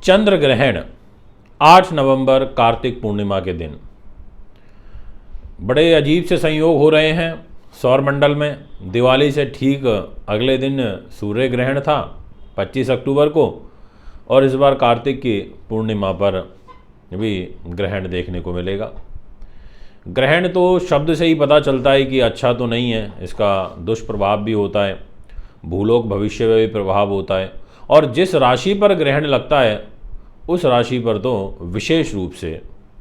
चंद्र ग्रहण 8 नवंबर कार्तिक पूर्णिमा के दिन बड़े अजीब से संयोग हो रहे हैं सौरमंडल में। दिवाली से ठीक अगले दिन सूर्य ग्रहण था 25 अक्टूबर को, और इस बार कार्तिक की पूर्णिमा पर भी ग्रहण देखने को मिलेगा। ग्रहण तो शब्द से ही पता चलता है कि अच्छा तो नहीं है, इसका दुष्प्रभाव भी होता है, भूलोक भविष्य में भी प्रभाव होता है, और जिस राशि पर ग्रहण लगता है उस राशि पर तो विशेष रूप से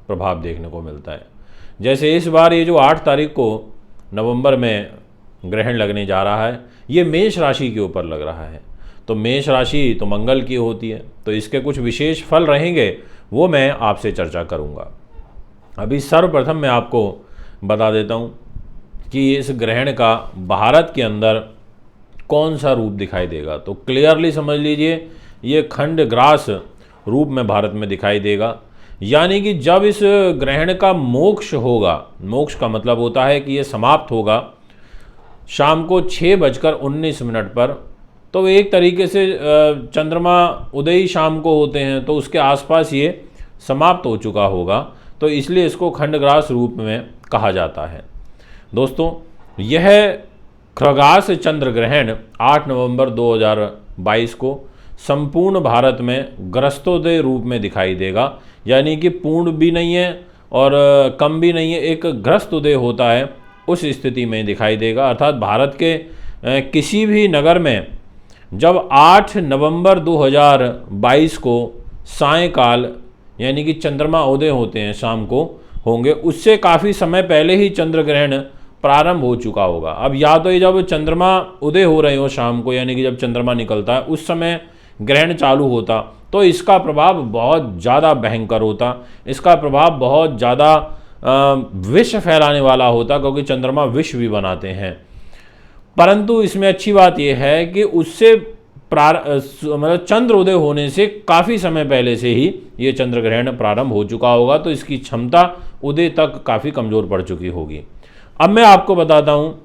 प्रभाव देखने को मिलता है। जैसे इस बार ये जो 8 तारीख को नवंबर में ग्रहण लगने जा रहा है, ये मेष राशि के ऊपर लग रहा है। तो मेष राशि तो मंगल की होती है, तो इसके कुछ विशेष फल रहेंगे, वो मैं आपसे चर्चा करूँगा। अभी सर्वप्रथम मैं आपको बता देता हूँ कि इस ग्रहण का भारत के अंदर कौन सा रूप दिखाई देगा। तो क्लियरली समझ लीजिए, ये खंड ग्रास रूप में भारत में दिखाई देगा। यानी कि जब इस ग्रहण का मोक्ष होगा, मोक्ष का मतलब होता है कि ये समाप्त होगा शाम को 6:19 पर, तो एक तरीके से चंद्रमा उदय ही शाम को होते हैं, तो उसके आसपास ये समाप्त हो चुका होगा, तो इसलिए इसको खंडग्रास रूप में कहा जाता है। दोस्तों, यह खग्रास चंद्र ग्रहण 8 नवंबर 2022 को संपूर्ण भारत में ग्रस्तोदय रूप में दिखाई देगा। यानी कि पूर्ण भी नहीं है और कम भी नहीं है, एक ग्रस्तोदय होता है उस स्थिति में दिखाई देगा। अर्थात भारत के किसी भी नगर में जब 8 नवंबर 2022 को सायंकाल यानी कि चंद्रमा उदय होते हैं, शाम को होंगे, उससे काफ़ी समय पहले ही चंद्र ग्रहण प्रारंभ हो चुका होगा। अब या तो ये जब चंद्रमा उदय हो रहे हो शाम को, यानी कि जब चंद्रमा निकलता है उस समय ग्रहण चालू होता, तो इसका प्रभाव बहुत ज़्यादा भयंकर होता, इसका प्रभाव बहुत ज़्यादा विष फैलाने वाला होता, क्योंकि चंद्रमा विष भी बनाते हैं। परंतु इसमें अच्छी बात यह है कि उससे मतलब चंद्र उदय होने से काफ़ी समय पहले से ही ये चंद्र ग्रहण प्रारंभ हो चुका होगा, तो इसकी क्षमता उदय तक काफ़ी कमज़ोर पड़ चुकी होगी। अब मैं आपको बताता हूँ,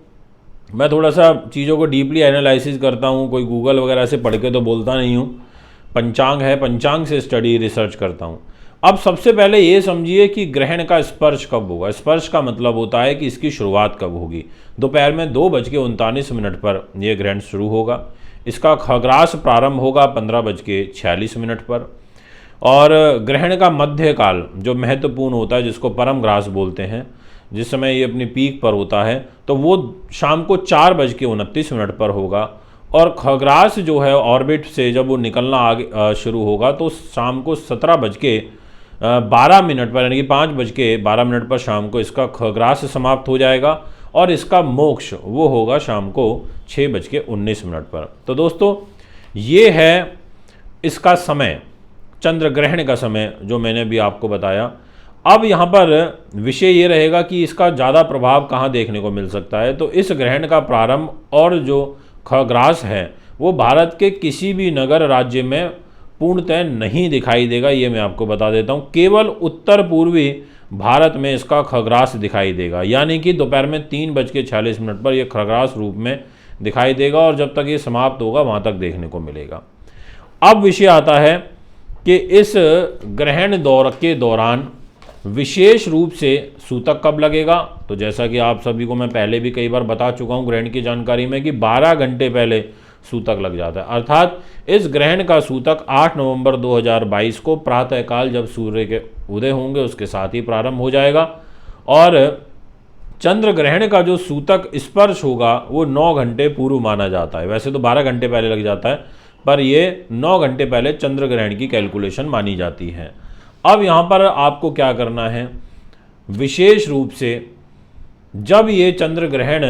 मैं थोड़ा सा चीज़ों को डीपली एनालिसिस करता हूँ, कोई गूगल वगैरह से पढ़ के तो बोलता नहीं हूँ। पंचांग है, पंचांग से स्टडी रिसर्च करता हूँ। अब सबसे पहले ये समझिए कि ग्रहण का स्पर्श कब होगा। स्पर्श का मतलब होता है कि इसकी शुरुआत कब होगी। दोपहर में 2:39 पर यह ग्रहण शुरू होगा। इसका खग्रास प्रारंभ होगा 15:46 पर, और ग्रहण का मध्यकाल जो महत्वपूर्ण होता है, जिसको परम ग्रास बोलते हैं, जिस समय ये अपनी पीक पर होता है, तो वो शाम को 4:29 पर होगा। और खग्रास जो है ऑर्बिट से जब वो निकलना आगे शुरू होगा, तो शाम को 17:12 पर, यानी कि 5:12 पर शाम को इसका खग्रास समाप्त हो जाएगा, और इसका मोक्ष वो होगा शाम को 6:19 पर। तो दोस्तों, ये है इसका समय, चंद्र ग्रहण का समय जो मैंने भी आपको बताया। अब यहाँ पर विषय ये रहेगा कि इसका ज़्यादा प्रभाव कहाँ देखने को मिल सकता है। तो इस ग्रहण का प्रारंभ और जो खग्रास है वो भारत के किसी भी नगर राज्य में पूर्णतः नहीं दिखाई देगा, ये मैं आपको बता देता हूँ। केवल उत्तर पूर्वी भारत में इसका खग्रास दिखाई देगा, यानी कि दोपहर में 3:46 पर यह खग्रास रूप में दिखाई देगा, और जब तक ये समाप्त होगा वहाँ तक देखने को मिलेगा। अब विषय आता है कि इस ग्रहण दौर के दौरान विशेष रूप से सूतक कब लगेगा। तो जैसा कि आप सभी को मैं पहले भी कई बार बता चुका हूँ ग्रहण की जानकारी में, कि 12 घंटे पहले सूतक लग जाता है। अर्थात इस ग्रहण का सूतक 8 नवंबर 2022 को प्रातःकाल जब सूर्य के उदय होंगे उसके साथ ही प्रारंभ हो जाएगा, और चंद्र ग्रहण का जो सूतक स्पर्श होगा वो 9 घंटे पूर्व माना जाता है। वैसे तो 12 घंटे पहले लग जाता है, पर ये 9 घंटे पहले चंद्र ग्रहण की कैलकुलेशन मानी जाती है। अब यहाँ पर आपको क्या करना है, विशेष रूप से जब ये चंद्र ग्रहण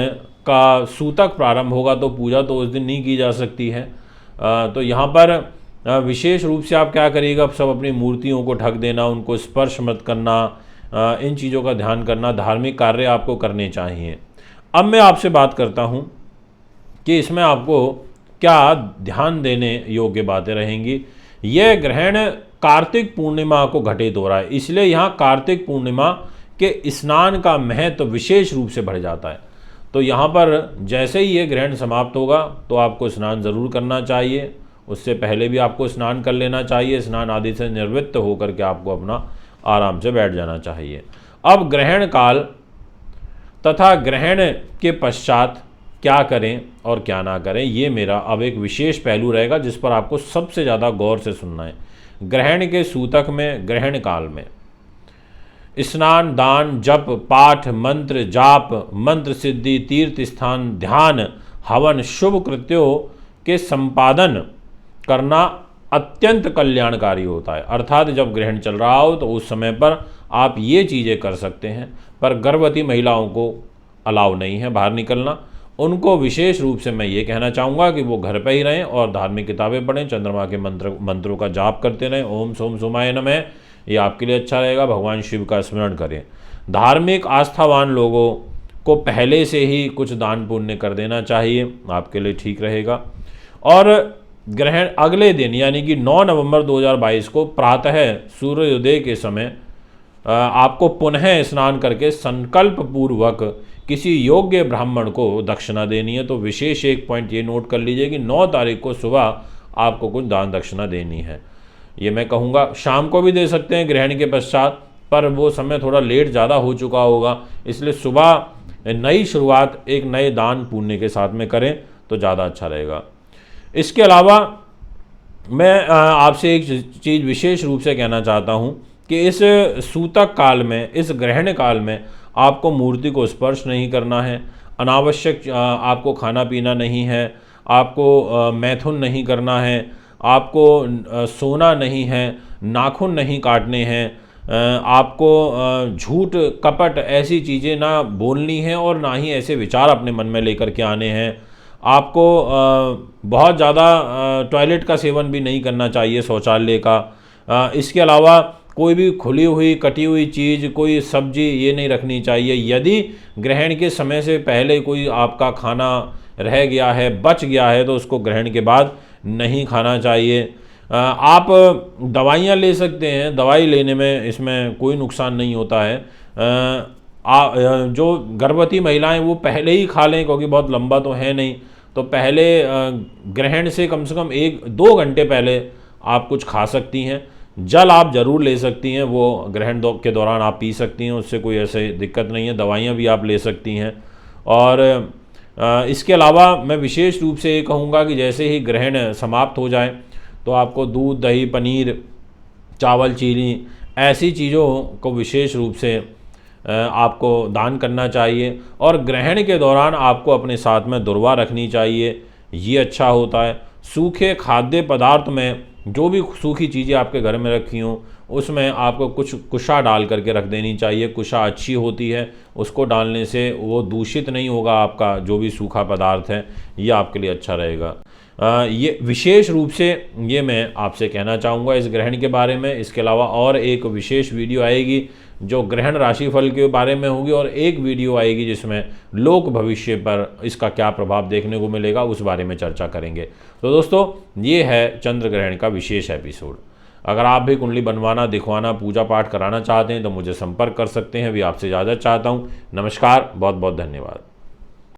का सूतक प्रारंभ होगा, तो पूजा तो उस दिन नहीं की जा सकती है। तो यहाँ पर विशेष रूप से आप क्या करिएगा, सब अपनी मूर्तियों को ढक देना, उनको स्पर्श मत करना, इन चीज़ों का ध्यान करना, धार्मिक कार्य आपको करने चाहिए। अब मैं आपसे बात करता हूँ कि इसमें आपको क्या ध्यान देने योग्य बातें रहेंगी। यह ग्रहण कार्तिक पूर्णिमा को घटित हो रहा है, इसलिए यहाँ कार्तिक पूर्णिमा के स्नान का महत्व विशेष रूप से बढ़ जाता है। तो यहाँ पर जैसे ही ये ग्रहण समाप्त होगा तो आपको स्नान ज़रूर करना चाहिए, उससे पहले भी आपको स्नान कर लेना चाहिए। स्नान आदि से निवृत्त होकर के आपको अपना आराम से बैठ जाना चाहिए। अब ग्रहण काल तथा ग्रहण के पश्चात क्या करें और क्या ना करें, ये मेरा अब एक विशेष पहलू रहेगा जिस पर आपको सबसे ज़्यादा गौर से सुनना है। ग्रहण के सूतक में, ग्रहण काल में स्नान, दान, जप, पाठ, मंत्र जाप, मंत्र सिद्धि, तीर्थ स्थान, ध्यान, हवन, शुभ कृत्यों के संपादन करना अत्यंत कल्याणकारी होता है। अर्थात जब ग्रहण चल रहा हो तो उस समय पर आप ये चीज़ें कर सकते हैं, पर गर्भवती महिलाओं को अलाउ नहीं है बाहर निकलना। उनको विशेष रूप से मैं ये कहना चाहूँगा कि वो घर पर ही रहें और धार्मिक किताबें पढ़ें, चंद्रमा के मंत्रों का जाप करते रहें। ओम सोम सोमाय नमः, ये आपके लिए अच्छा रहेगा। भगवान शिव का स्मरण करें। धार्मिक आस्थावान लोगों को पहले से ही कुछ दान पुण्य कर देना चाहिए, आपके लिए ठीक रहेगा। और ग्रहण अगले दिन यानी कि 9 नवंबर 2022 को प्रातः सूर्योदय के समय आपको पुनः स्नान करके संकल्प पूर्वक किसी योग्य ब्राह्मण को दक्षिणा देनी है। तो विशेष एक पॉइंट ये नोट कर लीजिए कि 9 तारीख को सुबह आपको कुछ दान दक्षिणा देनी है। ये मैं कहूँगा शाम को भी दे सकते हैं ग्रहण के पश्चात, पर वो समय थोड़ा लेट ज़्यादा हो चुका होगा, इसलिए सुबह नई शुरुआत एक नए दान पुण्य के साथ में करें तो ज़्यादा अच्छा रहेगा। इसके अलावा मैं आपसे एक चीज़ विशेष रूप से कहना चाहता हूँ कि इस सूतक काल में, इस ग्रहण काल में आपको मूर्ति को स्पर्श नहीं करना है। अनावश्यक आपको खाना पीना नहीं है, आपको मैथुन नहीं करना है, आपको सोना नहीं है, नाखून नहीं काटने हैं, आपको झूठ कपट ऐसी चीज़ें ना बोलनी हैं और ना ही ऐसे विचार अपने मन में लेकर के आने हैं। आपको बहुत ज़्यादा टॉयलेट का सेवन भी नहीं करना चाहिए, शौचालय का। इसके अलावा कोई भी खुली हुई कटी हुई चीज़, कोई सब्जी ये नहीं रखनी चाहिए। यदि ग्रहण के समय से पहले कोई आपका खाना रह गया है, बच गया है, तो उसको ग्रहण के बाद नहीं खाना चाहिए। आप दवाइयाँ ले सकते हैं, दवाई लेने में इसमें कोई नुकसान नहीं होता है। जो गर्भवती महिलाएं वो पहले ही खा लें, क्योंकि बहुत लंबा तो है नहीं, तो पहले ग्रहण से कम 1-2 घंटे पहले आप कुछ खा सकती हैं। जल आप ज़रूर ले सकती हैं, वो ग्रहण के दौरान आप पी सकती हैं, उससे कोई ऐसे दिक्कत नहीं है। दवाइयाँ भी आप ले सकती हैं। और इसके अलावा मैं विशेष रूप से ये कहूँगा कि जैसे ही ग्रहण समाप्त हो जाए तो आपको दूध, दही, पनीर, चावल, चीनी ऐसी चीज़ों को विशेष रूप से आपको दान करना चाहिए। और ग्रहण के दौरान आपको अपने साथ में दुर्वा रखनी चाहिए, ये अच्छा होता है। सूखे खाद्य पदार्थ में जो भी सूखी चीज़ें आपके घर में रखी हों उसमें आपको कुछ कुशा डाल करके रख देनी चाहिए। कुशा अच्छी होती है, उसको डालने से वो दूषित नहीं होगा, आपका जो भी सूखा पदार्थ है ये आपके लिए अच्छा रहेगा। ये विशेष रूप से ये मैं आपसे कहना चाहूँगा इस ग्रहण के बारे में। इसके अलावा और एक विशेष वीडियो आएगी जो ग्रहण राशिफल के बारे में होगी, और एक वीडियो आएगी जिसमें लोक भविष्य पर इसका क्या प्रभाव देखने को मिलेगा उस बारे में चर्चा करेंगे। तो दोस्तों ये है चंद्र ग्रहण का विशेष एपिसोड। अगर आप भी कुंडली बनवाना, दिखवाना, पूजा पाठ कराना चाहते हैं तो मुझे संपर्क कर सकते हैं। अभी आपसे इजाज़त चाहता हूँ। नमस्कार, बहुत बहुत धन्यवाद।